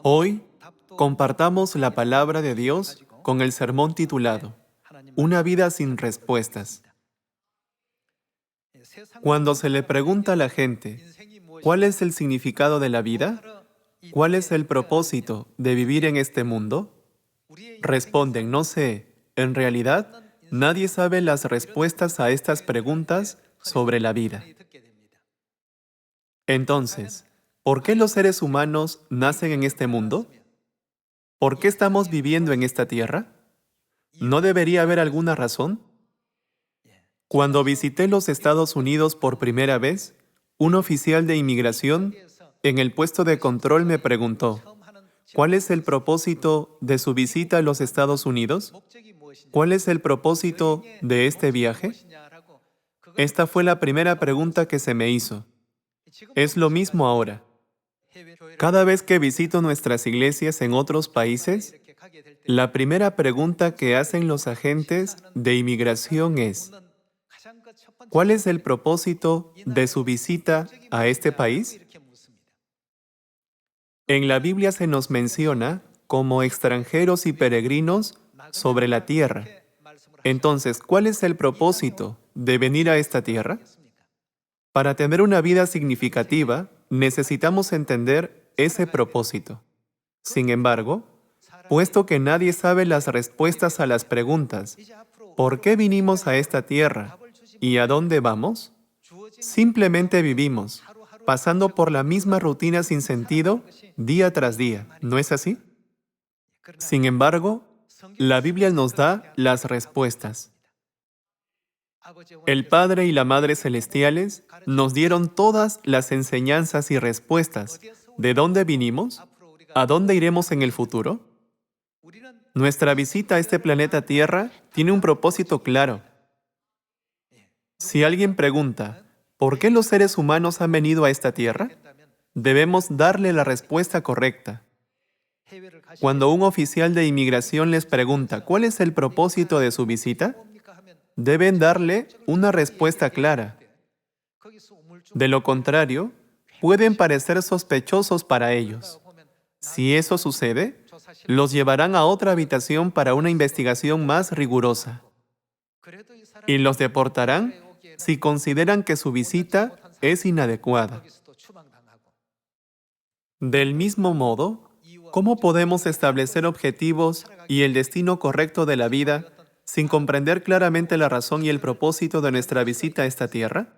Hoy compartamos la palabra de Dios con el sermón titulado Una vida sin respuestas. Cuando se le pregunta a la gente, ¿cuál es el significado de la vida? ¿Cuál es el propósito de vivir en este mundo? Responden, no sé. En realidad, nadie sabe las respuestas a estas preguntas sobre la vida. Entonces, ¿por qué los seres humanos nacen en este mundo? ¿Por qué estamos viviendo en esta tierra? ¿No debería haber alguna razón? Cuando visité los Estados Unidos por primera vez, un oficial de inmigración en el puesto de control me preguntó, ¿cuál es el propósito de su visita a los Estados Unidos? ¿Cuál es el propósito de este viaje? Esta fue la primera pregunta que se me hizo. Es lo mismo ahora. Cada vez que visito nuestras iglesias en otros países, la primera pregunta que hacen los agentes de inmigración es, ¿cuál es el propósito de su visita a este país? En la Biblia se nos menciona como extranjeros y peregrinos sobre la tierra. Entonces, ¿cuál es el propósito de venir a esta tierra? Para tener una vida significativa, necesitamos entender ese propósito. Sin embargo, puesto que nadie sabe las respuestas a las preguntas, ¿por qué vinimos a esta tierra y a dónde vamos? Simplemente vivimos, pasando por la misma rutina sin sentido día tras día, ¿no es así? Sin embargo, la Biblia nos da las respuestas. El Padre y la Madre Celestiales nos dieron todas las enseñanzas y respuestas. ¿De dónde vinimos? ¿A dónde iremos en el futuro? Nuestra visita a este planeta Tierra tiene un propósito claro. Si alguien pregunta, ¿por qué los seres humanos han venido a esta Tierra? Debemos darle la respuesta correcta. Cuando un oficial de inmigración les pregunta, ¿cuál es el propósito de su visita? Deben darle una respuesta clara. De lo contrario, pueden parecer sospechosos para ellos. Si eso sucede, los llevarán a otra habitación para una investigación más rigurosa. Y los deportarán si consideran que su visita es inadecuada. Del mismo modo, ¿cómo podemos establecer objetivos y el destino correcto de la vida sin comprender claramente la razón y el propósito de nuestra visita a esta tierra?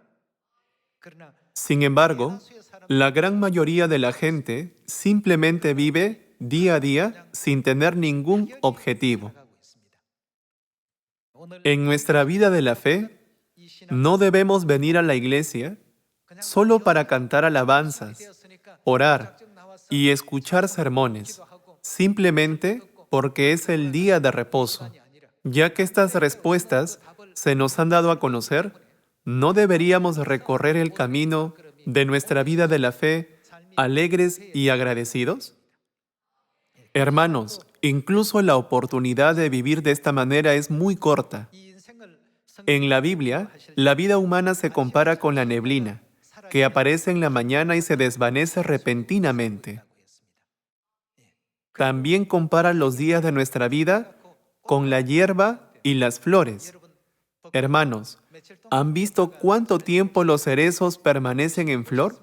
Sin embargo, la gran mayoría de la gente simplemente vive día a día sin tener ningún objetivo. En nuestra vida de la fe, no debemos venir a la iglesia solo para cantar alabanzas, orar y escuchar sermones, simplemente porque es el día de reposo. Ya que estas respuestas se nos han dado a conocer, ¿no deberíamos recorrer el camino de nuestra vida de la fe alegres y agradecidos? Hermanos, incluso la oportunidad de vivir de esta manera es muy corta. En la Biblia, la vida humana se compara con la neblina, que aparece en la mañana y se desvanece repentinamente. También compara los días de nuestra vida con la hierba y las flores. Hermanos, ¿han visto cuánto tiempo los cerezos permanecen en flor?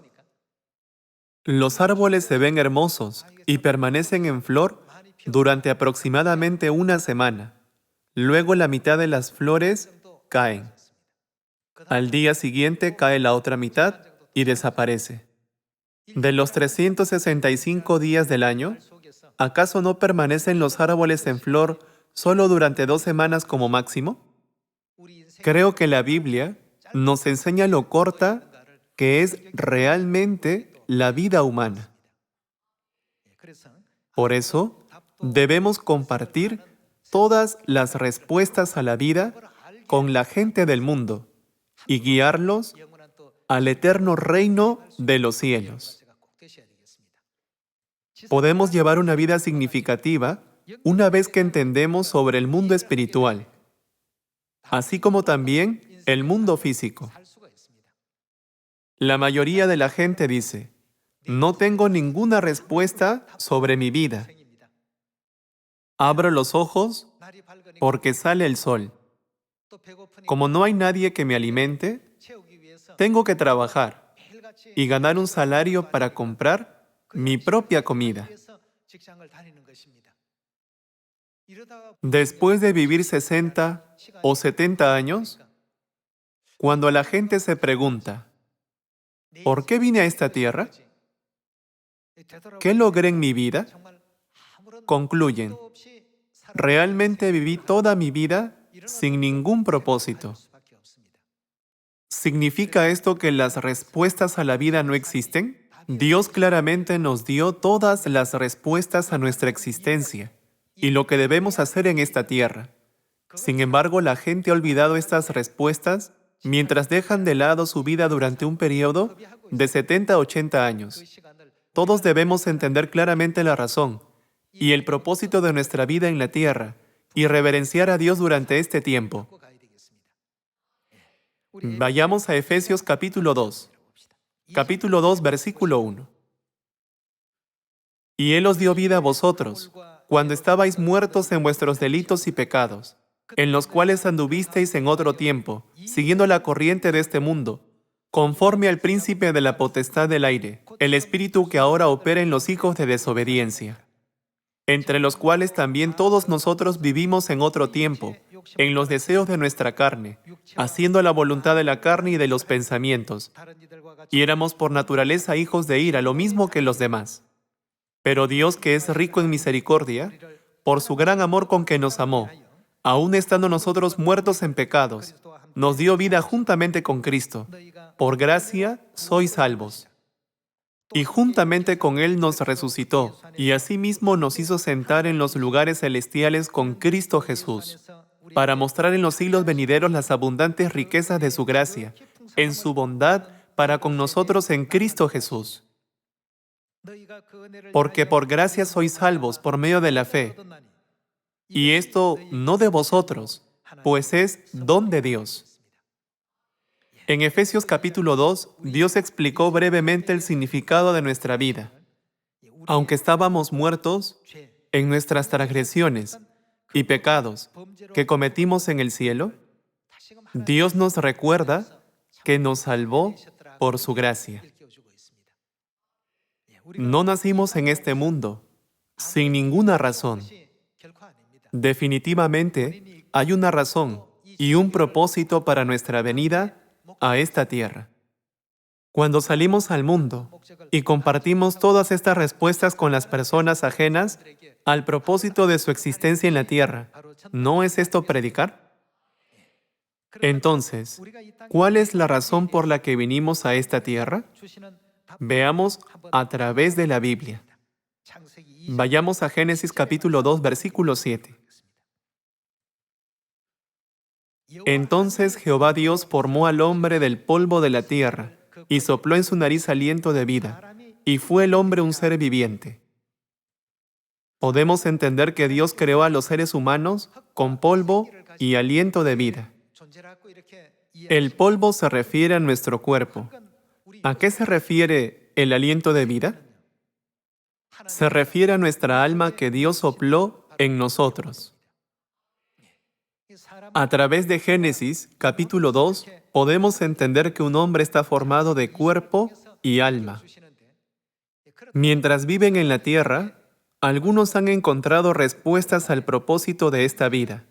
Los árboles se ven hermosos y permanecen en flor durante aproximadamente una semana. Luego la mitad de las flores caen. Al día siguiente cae la otra mitad y desaparece. De los 365 días del año, ¿acaso no permanecen los árboles en flor solo durante 2 semanas como máximo? Creo que la Biblia nos enseña lo corta que es realmente la vida humana. Por eso, debemos compartir todas las respuestas a la vida con la gente del mundo y guiarlos al eterno reino de los cielos. Podemos llevar una vida significativa una vez que entendemos sobre el mundo espiritual, así como también el mundo físico. La mayoría de la gente dice, No tengo ninguna respuesta sobre mi vida. Abro los ojos porque sale el sol. Como no hay nadie que me alimente, tengo que trabajar y ganar un salario para comprar mi propia comida. Después de vivir 60 o 70 años, cuando la gente se pregunta, ¿por qué vine a esta tierra? ¿Qué logré en mi vida? Concluyen, realmente viví toda mi vida sin ningún propósito. ¿Significa esto que las respuestas a la vida no existen? Dios claramente nos dio todas las respuestas a nuestra existencia y lo que debemos hacer en esta tierra. Sin embargo, la gente ha olvidado estas respuestas mientras dejan de lado su vida durante un periodo de 70 a 80 años. Todos debemos entender claramente la razón y el propósito de nuestra vida en la tierra y reverenciar a Dios durante este tiempo. Vayamos a Efesios capítulo 2. Capítulo 2, versículo 1. Y Él os dio vida a vosotros, cuando estabais muertos en vuestros delitos y pecados, en los cuales anduvisteis en otro tiempo, siguiendo la corriente de este mundo, conforme al príncipe de la potestad del aire, el espíritu que ahora opera en los hijos de desobediencia, entre los cuales también todos nosotros vivimos en otro tiempo, en los deseos de nuestra carne, haciendo la voluntad de la carne y de los pensamientos, y éramos por naturaleza hijos de ira, lo mismo que los demás. Pero Dios, que es rico en misericordia, por su gran amor con que nos amó, aun estando nosotros muertos en pecados, nos dio vida juntamente con Cristo. Por gracia sois salvos. Y juntamente con Él nos resucitó, y asimismo nos hizo sentar en los lugares celestiales con Cristo Jesús, para mostrar en los siglos venideros las abundantes riquezas de su gracia, en su bondad para con nosotros en Cristo Jesús. Porque por gracia sois salvos por medio de la fe, y esto no de vosotros, pues es don de Dios. En Efesios capítulo 2, Dios explicó brevemente el significado de nuestra vida. Aunque estábamos muertos en nuestras transgresiones y pecados que cometimos en el cielo, Dios nos recuerda que nos salvó por su gracia. No nacimos en este mundo sin ninguna razón. Definitivamente hay una razón y un propósito para nuestra venida a esta tierra. Cuando salimos al mundo y compartimos todas estas respuestas con las personas ajenas al propósito de su existencia en la tierra, ¿no es esto predicar? Entonces, ¿cuál es la razón por la que vinimos a esta tierra? Veamos a través de la Biblia. Vayamos a Génesis capítulo 2, versículo 7. Entonces Jehová Dios formó al hombre del polvo de la tierra, y sopló en su nariz aliento de vida, y fue el hombre un ser viviente. Podemos entender que Dios creó a los seres humanos con polvo y aliento de vida. El polvo se refiere a nuestro cuerpo. ¿A qué se refiere el aliento de vida? Se refiere a nuestra alma que Dios sopló en nosotros. A través de Génesis, capítulo 2, podemos entender que un hombre está formado de cuerpo y alma. Mientras viven en la tierra, algunos han encontrado respuestas al propósito de esta vida,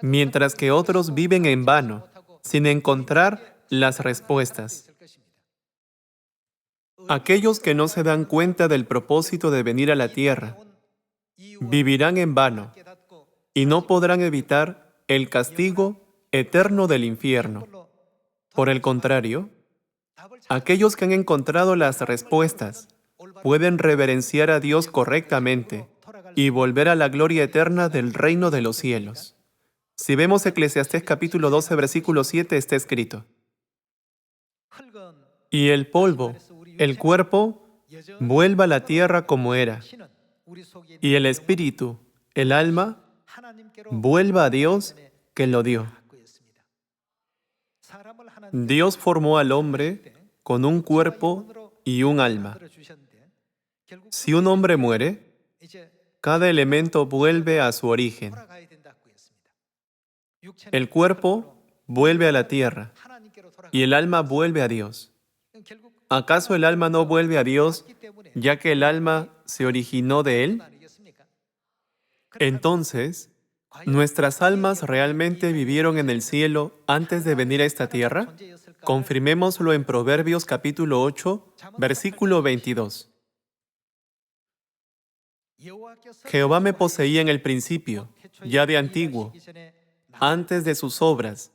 mientras que otros viven en vano, sin encontrar las respuestas. Aquellos que no se dan cuenta del propósito de venir a la tierra, vivirán en vano y no podrán evitar el castigo eterno del infierno. Por el contrario, aquellos que han encontrado las respuestas pueden reverenciar a Dios correctamente y volver a la gloria eterna del reino de los cielos. Si vemos Eclesiastés capítulo 12, versículo 7, está escrito: y el polvo, el cuerpo, vuelva a la tierra como era, y el espíritu, el alma, vuelva a Dios que lo dio. Dios formó al hombre con un cuerpo y un alma. Si un hombre muere, cada elemento vuelve a su origen. El cuerpo vuelve a la tierra y el alma vuelve a Dios. ¿Acaso el alma no vuelve a Dios, ya que el alma se originó de Él? Entonces, ¿nuestras almas realmente vivieron en el cielo antes de venir a esta tierra? Confirmémoslo en Proverbios capítulo 8, versículo 22. Jehová me poseía en el principio, ya de antiguo, antes de sus obras.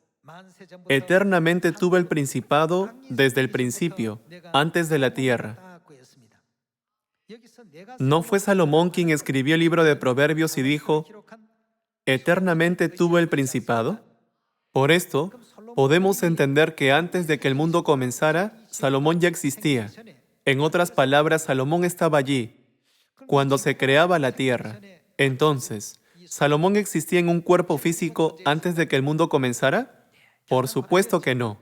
Eternamente tuve el principado desde el principio, antes de la tierra. ¿No fue Salomón quien escribió el libro de Proverbios y dijo, eternamente tuvo el principado? Por esto, podemos entender que antes de que el mundo comenzara, Salomón ya existía. En otras palabras, Salomón estaba allí, cuando se creaba la tierra. Entonces, ¿Salomón existía en un cuerpo físico antes de que el mundo comenzara? Por supuesto que no.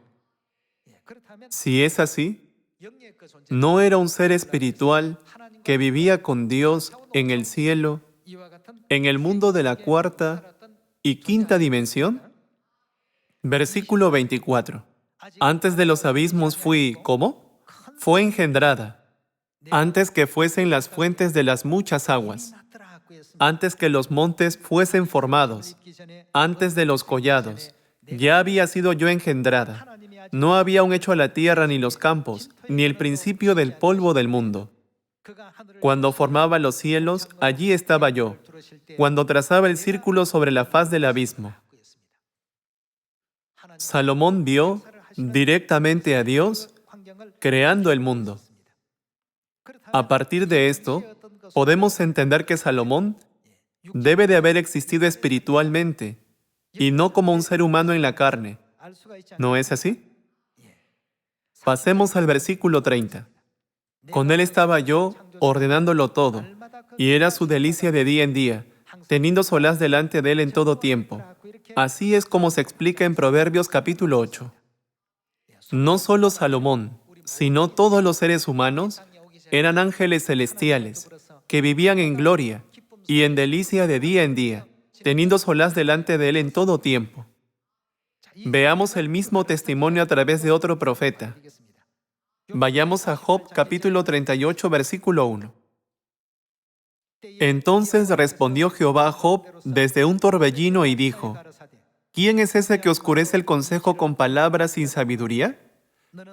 Si es así, ¿no era un ser espiritual que vivía con Dios en el cielo, en el mundo de la cuarta y quinta dimensión? Versículo 24. Antes de los abismos fui, ¿cómo? Fue engendrada, antes que fuesen las fuentes de las muchas aguas, antes que los montes fuesen formados, antes de los collados, ya había sido yo engendrada. No había aún hecho a la tierra ni los campos, ni el principio del polvo del mundo. Cuando formaba los cielos, allí estaba yo, cuando trazaba el círculo sobre la faz del abismo. Salomón vio directamente a Dios creando el mundo. A partir de esto, podemos entender que Salomón debe de haber existido espiritualmente y no como un ser humano en la carne. ¿No es así? Pasemos al versículo 30. Con él estaba yo ordenándolo todo, y era su delicia de día en día, teniendo solaz delante de él en todo tiempo. Así es como se explica en Proverbios capítulo 8. No solo Salomón, sino todos los seres humanos eran ángeles celestiales, que vivían en gloria y en delicia de día en día, teniendo solaz delante de él en todo tiempo. Veamos el mismo testimonio a través de otro profeta. Vayamos a Job capítulo 38, versículo 1. Entonces respondió Jehová a Job desde un torbellino y dijo, ¿quién es ese que oscurece el consejo con palabras sin sabiduría?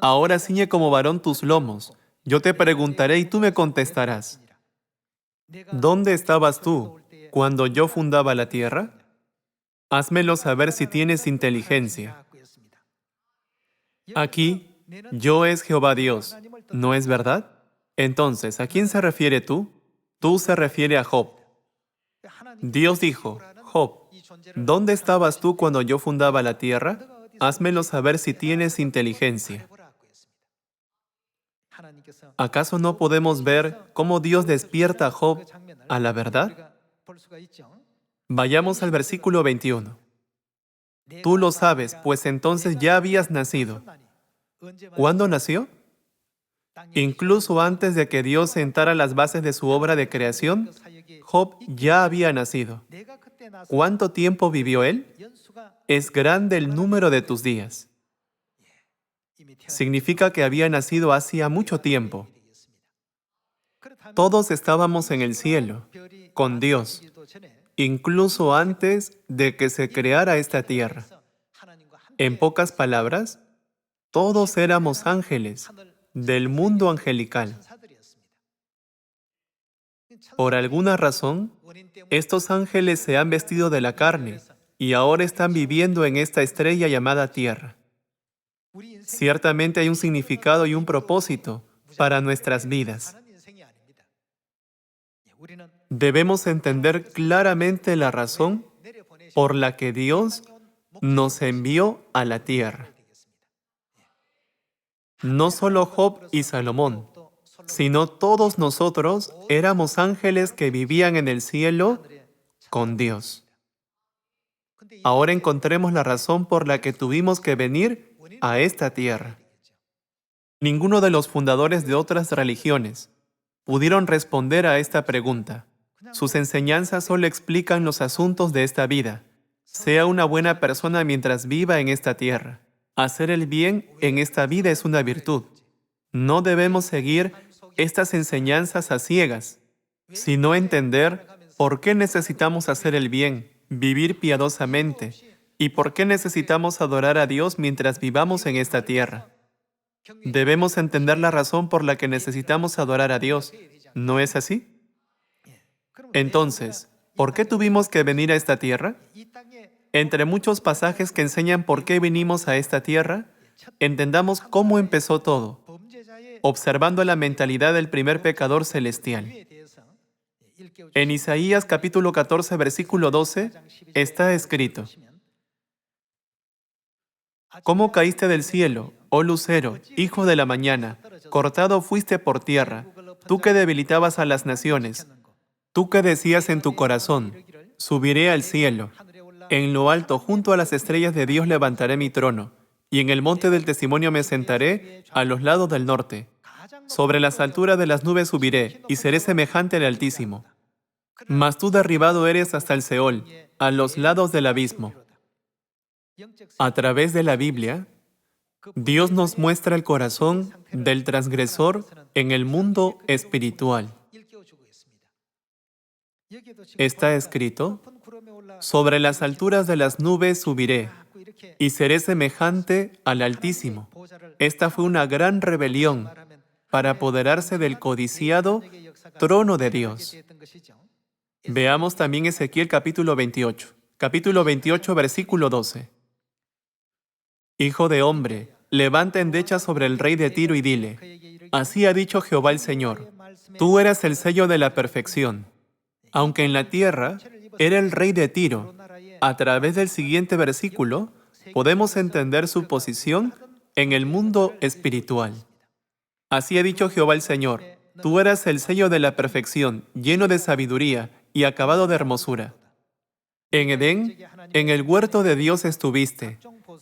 Ahora ciñe como varón tus lomos. Yo te preguntaré y tú me contestarás. ¿Dónde estabas tú cuando yo fundaba la tierra? Házmelo saber si tienes inteligencia. Aquí, yo es Jehová Dios, ¿no es verdad? Entonces, ¿a quién se refiere tú? Tú se refiere a Job. Dios dijo, Job, ¿dónde estabas tú cuando yo fundaba la tierra? Házmelo saber si tienes inteligencia. ¿Acaso no podemos ver cómo Dios despierta a Job a la verdad? Vayamos al versículo 21. Tú lo sabes, pues entonces ya habías nacido. ¿Cuándo nació? Incluso antes de que Dios sentara las bases de su obra de creación, Job ya había nacido. ¿Cuánto tiempo vivió él? Es grande el número de tus días. Significa que había nacido hacía mucho tiempo. Todos estábamos en el cielo, con Dios, incluso antes de que se creara esta tierra. En pocas palabras, todos éramos ángeles del mundo angelical. Por alguna razón, estos ángeles se han vestido de la carne y ahora están viviendo en esta estrella llamada Tierra. Ciertamente hay un significado y un propósito para nuestras vidas. Debemos entender claramente la razón por la que Dios nos envió a la tierra. No solo Job y Salomón, sino todos nosotros éramos ángeles que vivían en el cielo con Dios. Ahora encontremos la razón por la que tuvimos que venir a esta tierra. Ninguno de los fundadores de otras religiones pudieron responder a esta pregunta. Sus enseñanzas solo explican los asuntos de esta vida. Sea una buena persona mientras viva en esta tierra. Hacer el bien en esta vida es una virtud. No debemos seguir estas enseñanzas a ciegas, sino entender por qué necesitamos hacer el bien, vivir piadosamente, y por qué necesitamos adorar a Dios mientras vivamos en esta tierra. Debemos entender la razón por la que necesitamos adorar a Dios. ¿No es así? Entonces, ¿por qué tuvimos que venir a esta tierra? Entre muchos pasajes que enseñan por qué vinimos a esta tierra, entendamos cómo empezó todo, observando la mentalidad del primer pecador celestial. En Isaías capítulo 14, versículo 12, está escrito: ¿Cómo caíste del cielo, oh lucero, hijo de la mañana? Cortado fuiste por tierra, tú que debilitabas a las naciones. Tú que decías en tu corazón: subiré al cielo. En lo alto, junto a las estrellas de Dios, levantaré mi trono, y en el monte del testimonio me sentaré a los lados del norte. Sobre las alturas de las nubes subiré, y seré semejante al Altísimo. Mas tú derribado eres hasta el Seol, a los lados del abismo. A través de la Biblia, Dios nos muestra el corazón del transgresor en el mundo espiritual. Está escrito: sobre las alturas de las nubes subiré, y seré semejante al Altísimo. Esta fue una gran rebelión para apoderarse del codiciado trono de Dios. Veamos también Ezequiel capítulo 28. Capítulo 28, versículo 12. Hijo de hombre, levanta endecha sobre el rey de Tiro y dile: así ha dicho Jehová el Señor, tú eras el sello de la perfección. Aunque en la tierra era el rey de Tiro, a través del siguiente versículo podemos entender su posición en el mundo espiritual. Así ha dicho Jehová el Señor, tú eras el sello de la perfección, lleno de sabiduría y acabado de hermosura. En Edén, en el huerto de Dios estuviste.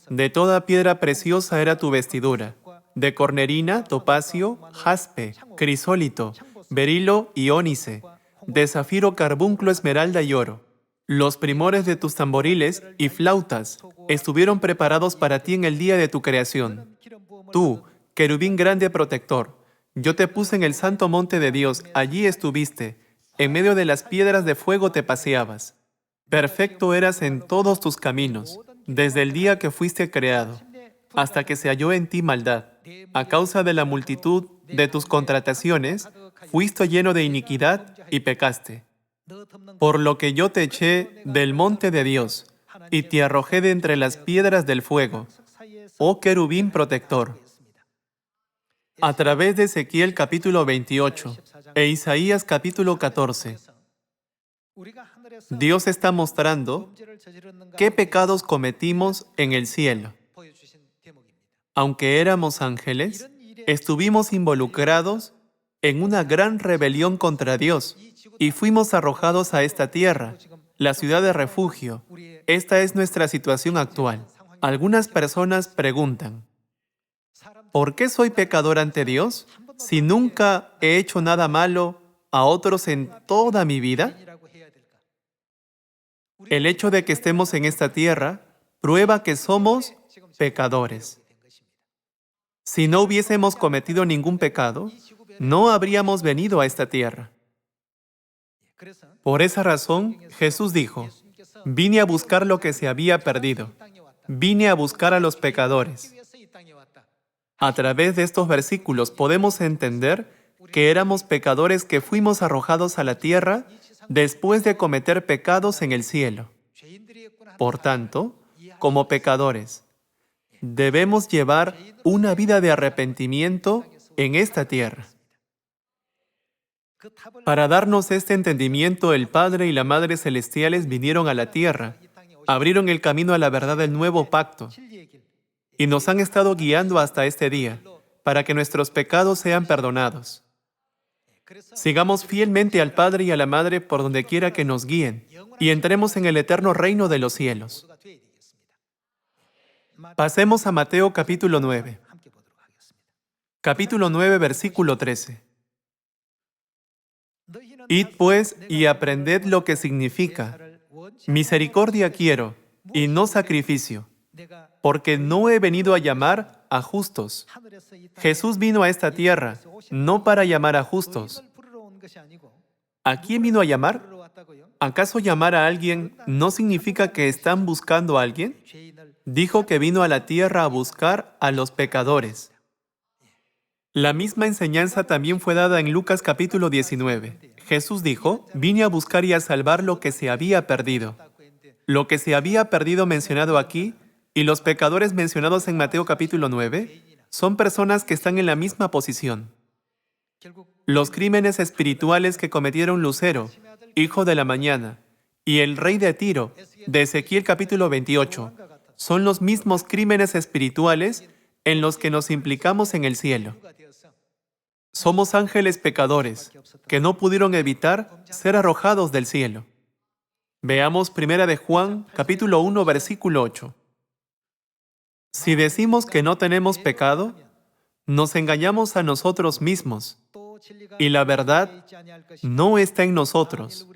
De toda piedra preciosa era tu vestidura, de cornerina, topacio, jaspe, crisólito, berilo y ónice, de zafiro, carbunclo, esmeralda y oro. Los primores de tus tamboriles y flautas estuvieron preparados para ti en el día de tu creación. Tú, querubín grande protector, yo te puse en el santo monte de Dios, allí estuviste, en medio de las piedras de fuego te paseabas. Perfecto eras en todos tus caminos, desde el día que fuiste creado, hasta que se halló en ti maldad. A causa de la multitud de tus contrataciones, fuiste lleno de iniquidad y pecaste. Por lo que yo te eché del monte de Dios, y te arrojé de entre las piedras del fuego, oh querubín protector. A través de Ezequiel capítulo 28 e Isaías capítulo 14, Dios está mostrando qué pecados cometimos en el cielo. Aunque éramos ángeles, estuvimos involucrados en una gran rebelión contra Dios y fuimos arrojados a esta tierra, la ciudad de refugio. Esta es nuestra situación actual. Algunas personas preguntan: ¿por qué soy pecador ante Dios si nunca he hecho nada malo a otros en toda mi vida? El hecho de que estemos en esta tierra prueba que somos pecadores. Si no hubiésemos cometido ningún pecado, no habríamos venido a esta tierra. Por esa razón, Jesús dijo: vine a buscar lo que se había perdido. Vine a buscar a los pecadores. A través de estos versículos podemos entender que éramos pecadores que fuimos arrojados a la tierra después de cometer pecados en el cielo. Por tanto, como pecadores, debemos llevar una vida de arrepentimiento en esta tierra. Para darnos este entendimiento, el Padre y la Madre Celestiales vinieron a la tierra, abrieron el camino a la verdad del nuevo pacto y nos han estado guiando hasta este día para que nuestros pecados sean perdonados. Sigamos fielmente al Padre y a la Madre por donde quiera que nos guíen y entremos en el eterno reino de los cielos. Pasemos a Mateo capítulo 9. Capítulo 9, versículo 13. Id pues y aprended lo que significa: misericordia quiero, y no sacrificio, porque no he venido a llamar a justos. Jesús vino a esta tierra no para llamar a justos. ¿A quién vino a llamar? ¿Acaso llamar a alguien no significa que están buscando a alguien? Dijo que vino a la tierra a buscar a los pecadores. La misma enseñanza también fue dada en Lucas capítulo 19. Jesús dijo: vine a buscar y a salvar lo que se había perdido. Lo que se había perdido mencionado aquí y los pecadores mencionados en Mateo capítulo 9 son personas que están en la misma posición. Los crímenes espirituales que cometieron Lucero, hijo de la mañana, y el rey de Tiro, de Ezequiel capítulo 28, son los mismos crímenes espirituales en los que nos implicamos en el cielo. Somos ángeles pecadores que no pudieron evitar ser arrojados del cielo. Veamos 1 de Juan, capítulo 1, versículo 8. Si decimos que no tenemos pecado, nos engañamos a nosotros mismos, y la verdad no está en nosotros.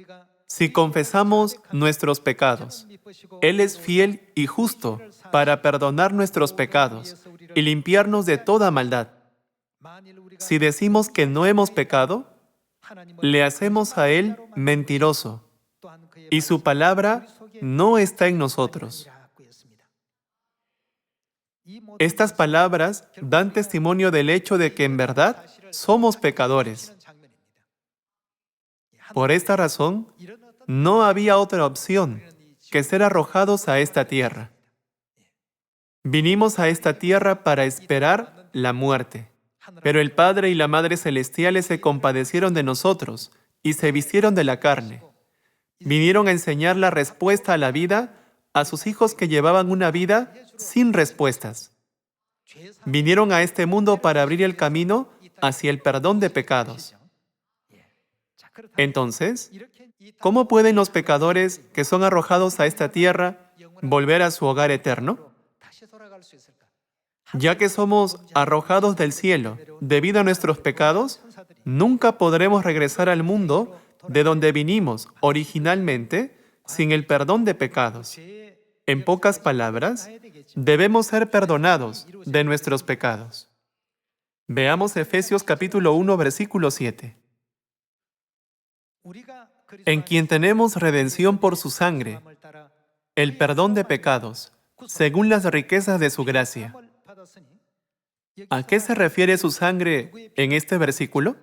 Si confesamos nuestros pecados, Él es fiel y justo para perdonar nuestros pecados y limpiarnos de toda maldad. Si decimos que no hemos pecado, le hacemos a Él mentiroso, y su palabra no está en nosotros. Estas palabras dan testimonio del hecho de que en verdad somos pecadores. Por esta razón, no había otra opción que ser arrojados a esta tierra. Vinimos a esta tierra para esperar la muerte. Pero el Padre y la Madre Celestiales se compadecieron de nosotros y se vistieron de la carne. Vinieron a enseñar la respuesta a la vida a sus hijos que llevaban una vida sin respuestas. Vinieron a este mundo para abrir el camino hacia el perdón de pecados. Entonces, ¿cómo pueden los pecadores que son arrojados a esta tierra volver a su hogar eterno? Ya que somos arrojados del cielo debido a nuestros pecados, nunca podremos regresar al mundo de donde vinimos originalmente sin el perdón de pecados. En pocas palabras, debemos ser perdonados de nuestros pecados. Veamos Efesios capítulo 1, versículo 7. En quien tenemos redención por su sangre, el perdón de pecados, según las riquezas de su gracia. ¿A qué se refiere su sangre en este versículo?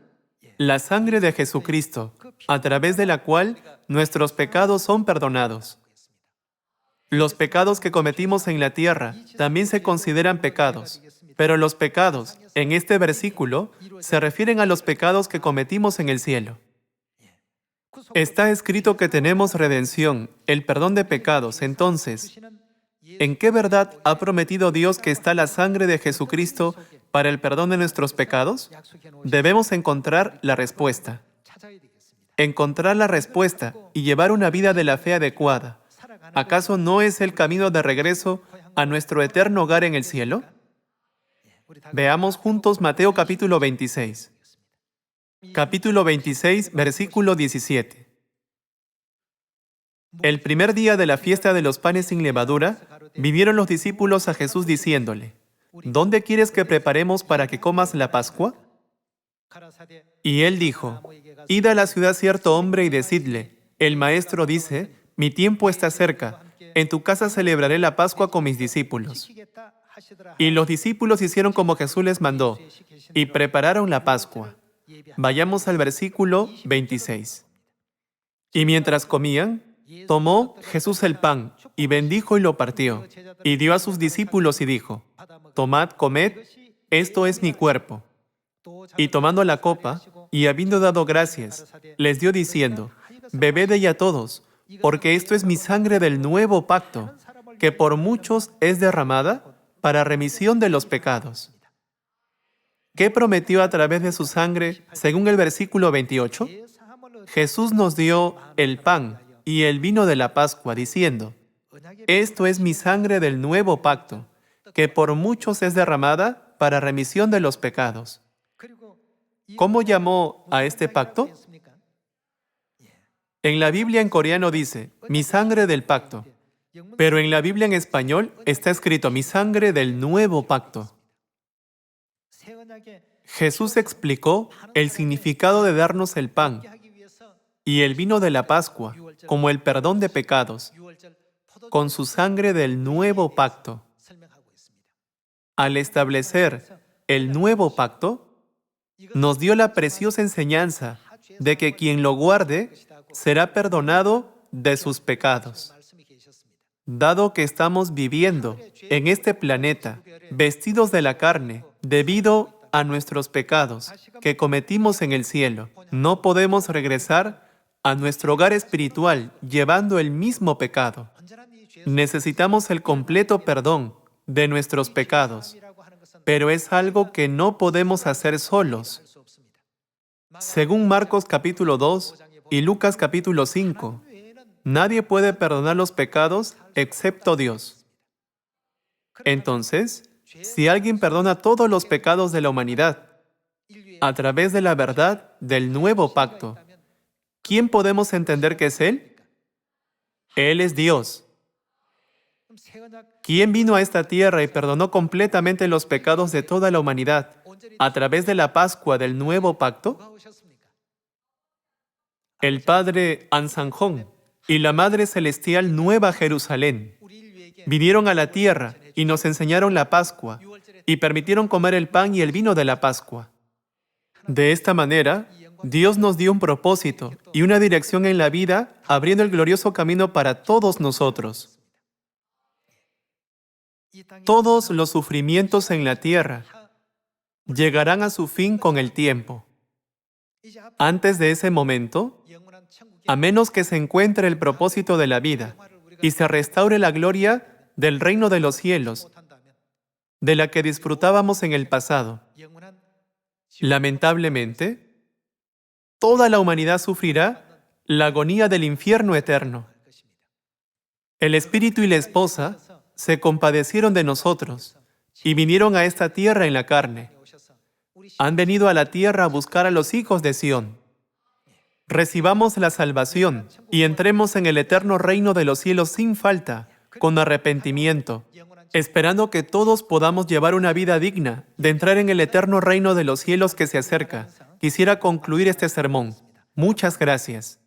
La sangre de Jesucristo, a través de la cual nuestros pecados son perdonados. Los pecados que cometimos en la tierra también se consideran pecados, pero los pecados, en este versículo, se refieren a los pecados que cometimos en el cielo. Está escrito que tenemos redención, el perdón de pecados. Entonces, ¿en qué verdad ha prometido Dios que está la sangre de Jesucristo para el perdón de nuestros pecados? Debemos encontrar la respuesta. Encontrar la respuesta y llevar una vida de la fe adecuada. ¿Acaso no es el camino de regreso a nuestro eterno hogar en el cielo? Veamos juntos Mateo capítulo 26. Capítulo 26, versículo 17. El primer día de la fiesta de los panes sin levadura, vinieron los discípulos a Jesús diciéndole: ¿Dónde quieres que preparemos para que comas la Pascua? Y él dijo: Id a la ciudad cierto hombre y decidle: el maestro dice, mi tiempo está cerca, en tu casa celebraré la Pascua con mis discípulos. Y los discípulos hicieron como Jesús les mandó, y prepararon la Pascua. Vayamos al versículo 26. Y mientras comían, tomó Jesús el pan, y bendijo y lo partió, y dio a sus discípulos y dijo: Tomad, comed, esto es mi cuerpo. Y tomando la copa, y habiendo dado gracias, les dio diciendo: Bebed de ella todos, porque esto es mi sangre del nuevo pacto, que por muchos es derramada para remisión de los pecados. ¿Qué prometió a través de su sangre, según el versículo 28? Jesús nos dio el pan y el vino de la Pascua, diciendo: Esto es mi sangre del nuevo pacto, que por muchos es derramada para remisión de los pecados. ¿Cómo llamó a este pacto? En la Biblia en coreano dice, mi sangre del pacto. Pero en la Biblia en español está escrito, mi sangre del nuevo pacto. Jesús explicó el significado de darnos el pan y el vino de la Pascua como el perdón de pecados, con su sangre del nuevo pacto. Al establecer el nuevo pacto, nos dio la preciosa enseñanza de que quien lo guarde será perdonado de sus pecados. Dado que estamos viviendo en este planeta, vestidos de la carne, debido a nuestros pecados que cometimos en el cielo, no podemos regresar a nuestro hogar espiritual llevando el mismo pecado. Necesitamos el completo perdón de nuestros pecados, pero es algo que no podemos hacer solos. Según Marcos capítulo 2 y Lucas capítulo 5, nadie puede perdonar los pecados excepto Dios. Entonces, si alguien perdona todos los pecados de la humanidad a través de la verdad del nuevo pacto, ¿quién podemos entender que es Él? Él es Dios. ¿Quién vino a esta tierra y perdonó completamente los pecados de toda la humanidad a través de la Pascua del nuevo pacto? El Padre Ansanjón y la Madre Celestial Nueva Jerusalén vinieron a la tierra y nos enseñaron la Pascua y permitieron comer el pan y el vino de la Pascua. De esta manera, Dios nos dio un propósito y una dirección en la vida, abriendo el glorioso camino para todos nosotros. Todos los sufrimientos en la tierra llegarán a su fin con el tiempo. Antes de ese momento, a menos que se encuentre el propósito de la vida y se restaure la gloria del reino de los cielos, de la que disfrutábamos en el pasado, lamentablemente, toda la humanidad sufrirá la agonía del infierno eterno. El espíritu y la esposa se compadecieron de nosotros y vinieron a esta tierra en la carne. Han venido a la tierra a buscar a los hijos de Sión. Recibamos la salvación y entremos en el eterno reino de los cielos sin falta, con arrepentimiento, esperando que todos podamos llevar una vida digna de entrar en el eterno reino de los cielos que se acerca. Quisiera concluir este sermón. Muchas gracias.